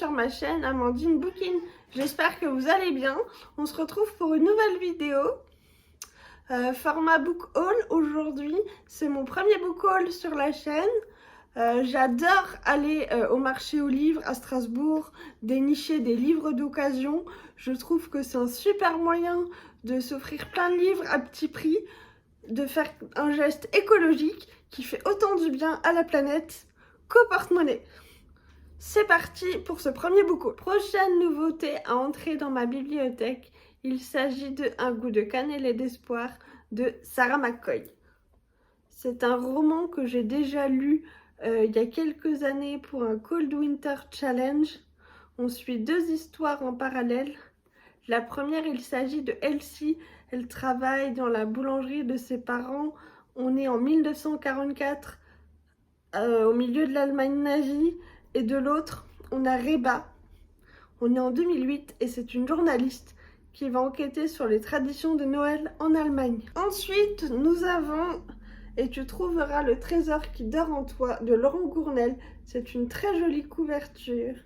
sur ma chaîne Amandine Bookin. J'espère que vous allez bien. On se retrouve pour une nouvelle vidéo. Format book haul aujourd'hui. C'est mon premier book haul sur la chaîne. J'adore aller au marché aux livres à Strasbourg, dénicher des livres d'occasion. Je trouve que c'est un super moyen de s'offrir plein de livres à petit prix, de faire un geste écologique qui fait autant du bien à la planète qu'au porte-monnaie. C'est parti pour ce premier book haul. Prochaine nouveauté à entrer dans ma bibliothèque, il s'agit de Un goût de cannelle et d'espoir de Sarah McCoy. C'est un roman que j'ai déjà lu il y a quelques années pour un Cold Winter Challenge. On suit deux histoires en parallèle. La première, il s'agit de Elsie. Elle travaille dans la boulangerie de ses parents. On est en 1944, au milieu de l'Allemagne nazie. Et de l'autre, on a Reba. On est en 2008 et c'est une journaliste qui va enquêter sur les traditions de Noël en Allemagne. Ensuite, nous avons Et tu trouveras le trésor qui dort en toi de Laurent Gournel. C'est une très jolie couverture.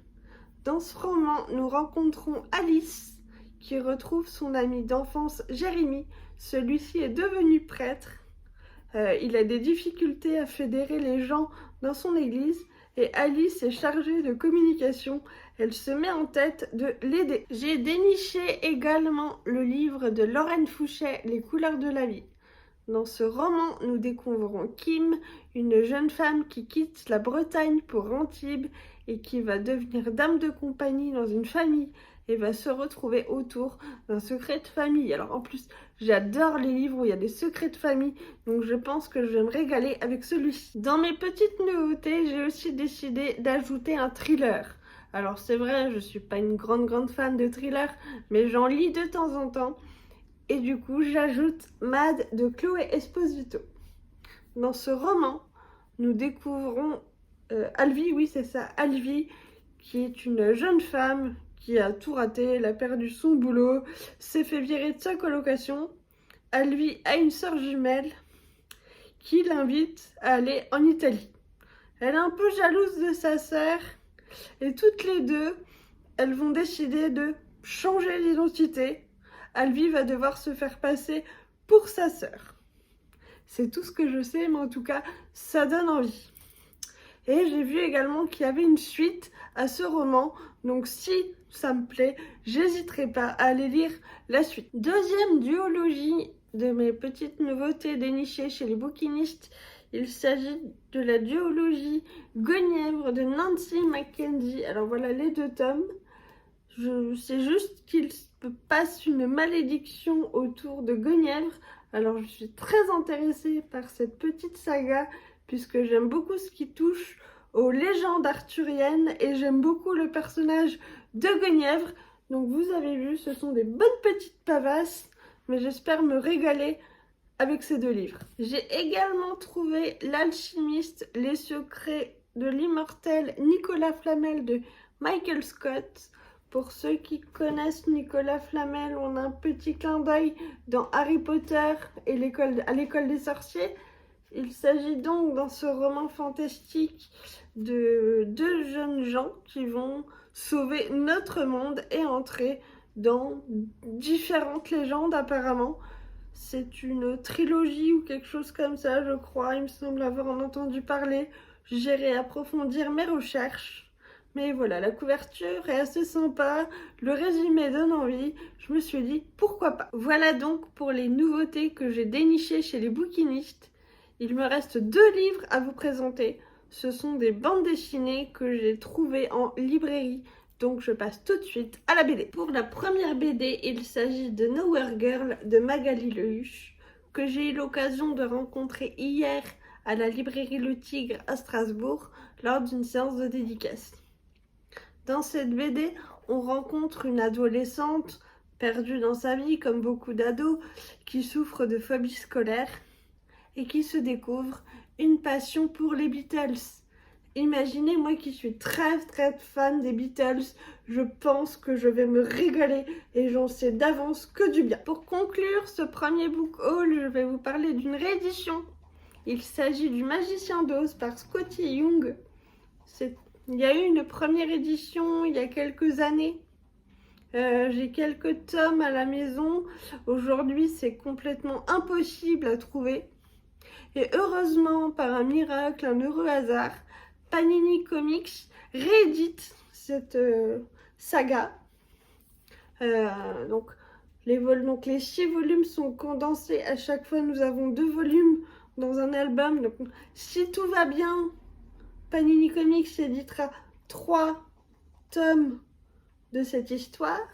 Dans ce roman, nous rencontrons Alice qui retrouve son ami d'enfance Jérémy. Celui-ci est devenu prêtre. Il a des difficultés à fédérer les gens dans son église et Alice est chargée de communication. Elle se met en tête de l'aider. J'ai déniché également le livre de Lorraine Fouchet, Les couleurs de la vie. Dans ce roman, nous découvrons Kim, une jeune femme qui quitte la Bretagne pour Antibes et qui va devenir dame de compagnie dans une famille et va se retrouver autour d'un secret de famille. Alors en plus, j'adore les livres où il y a des secrets de famille, donc je pense que je vais me régaler avec celui-ci. Dans mes petites nouveautés, j'ai aussi décidé d'ajouter un thriller. Alors c'est vrai, je suis pas une grande fan de thriller, mais j'en lis de temps en temps. Et du coup, j'ajoute Mad de Chloé Esposito. Dans ce roman, nous découvrons Alvie, oui c'est ça, Alvie, qui est une jeune femme qui a tout raté, elle a perdu son boulot, s'est fait virer de sa colocation. Alvie a une sœur jumelle qui l'invite à aller en Italie. Elle est un peu jalouse de sa sœur et toutes les deux, elles vont décider de changer d'identité. Alvie va devoir se faire passer pour sa sœur. C'est tout ce que je sais, mais en tout cas, ça donne envie. Et j'ai vu également qu'il y avait une suite à ce roman, donc si ça me plaît, j'hésiterai pas à aller lire la suite. Deuxième duologie de mes petites nouveautés dénichées chez les bouquinistes, il s'agit de la duologie Guenièvre de Nancy Mackenzie. Alors voilà les deux tomes. Je sais juste qu'il passe une malédiction autour de Guenièvre. Alors je suis très intéressée par cette petite saga puisque j'aime beaucoup ce qui touche aux légendes arthuriennes et j'aime beaucoup le personnage de Guenièvre. Donc vous avez vu, ce sont des bonnes petites pavasses, mais j'espère me régaler avec ces deux livres. J'ai également trouvé L'Alchimiste, les secrets de l'immortel Nicolas Flamel de Michael Scott. Pour ceux qui connaissent Nicolas Flamel, on a un petit clin d'œil dans Harry Potter et à l'école des sorciers. Il s'agit donc dans ce roman fantastique de deux jeunes gens qui vont sauver notre monde et entrer dans différentes légendes apparemment. C'est une trilogie ou quelque chose comme ça, je crois. Il me semble avoir en entendu parler. J'irai approfondir mes recherches. Mais voilà, la couverture est assez sympa, le résumé donne envie, je me suis dit pourquoi pas. Voilà donc pour les nouveautés que j'ai dénichées chez les bouquinistes. Il me reste deux livres à vous présenter. Ce sont des bandes dessinées que j'ai trouvées en librairie, donc je passe tout de suite à la BD. Pour la première BD, il s'agit de Nowhere Girl de Magali Lehuche, que j'ai eu l'occasion de rencontrer hier à la librairie Le Tigre à Strasbourg lors d'une séance de dédicace. Dans cette BD, on rencontre une adolescente perdue dans sa vie, comme beaucoup d'ados, qui souffre de phobie scolaire et qui se découvre une passion pour les Beatles. Imaginez, moi qui suis très fan des Beatles, je pense que je vais me régaler et j'en sais d'avance que du bien. Pour conclure ce premier book haul, je vais vous parler d'une réédition. Il s'agit du Magicien d'Oz par Scotty Young. C'est Il y a eu une première édition il y a quelques années. J'ai quelques tomes à la maison. Aujourd'hui, c'est complètement impossible à trouver. Et heureusement, par un miracle, un heureux hasard, Panini Comics réédite cette saga. Donc les 6 volumes sont condensés. À chaque fois, nous avons 2 volumes dans un album. Donc, si tout va bien, Panini Comics éditera 3 tomes de cette histoire.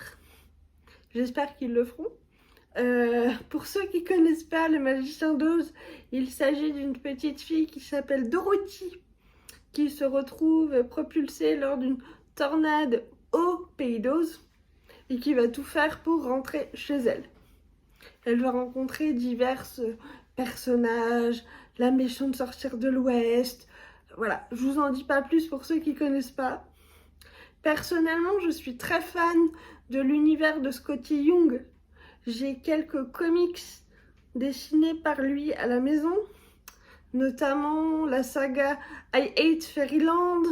J'espère qu'ils le feront. Pour ceux qui ne connaissent pas Le Magicien d'Oz, il s'agit d'une petite fille qui s'appelle Dorothy, qui se retrouve propulsée lors d'une tornade au pays d'Oz et qui va tout faire pour rentrer chez elle. Elle va rencontrer divers personnages, la méchante sorcière de l'Ouest. Voilà, je vous en dis pas plus pour ceux qui ne connaissent pas. Personnellement, je suis très fan de l'univers de Skottie Young. J'ai quelques comics dessinés par lui à la maison, notamment la saga I Hate Fairyland,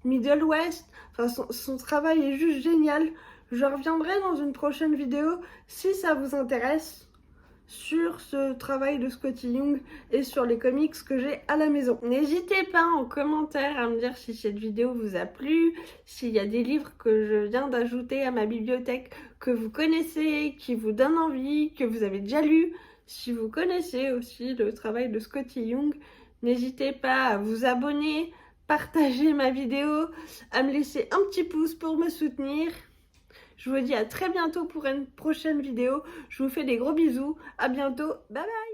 Middle West. Enfin, son travail est juste génial. Je reviendrai dans une prochaine vidéo, si ça vous intéresse, sur ce travail de Skottie Young et sur les comics que j'ai à la maison. N'hésitez pas en commentaire à me dire si cette vidéo vous a plu, s'il y a des livres que je viens d'ajouter à ma bibliothèque que vous connaissez, qui vous donnent envie, que vous avez déjà lu. Si vous connaissez aussi le travail de Skottie Young, n'hésitez pas à vous abonner, partager ma vidéo, à me laisser un petit pouce pour me soutenir. Je vous dis à très bientôt pour une prochaine vidéo. Je vous fais des gros bisous. À bientôt. Bye bye.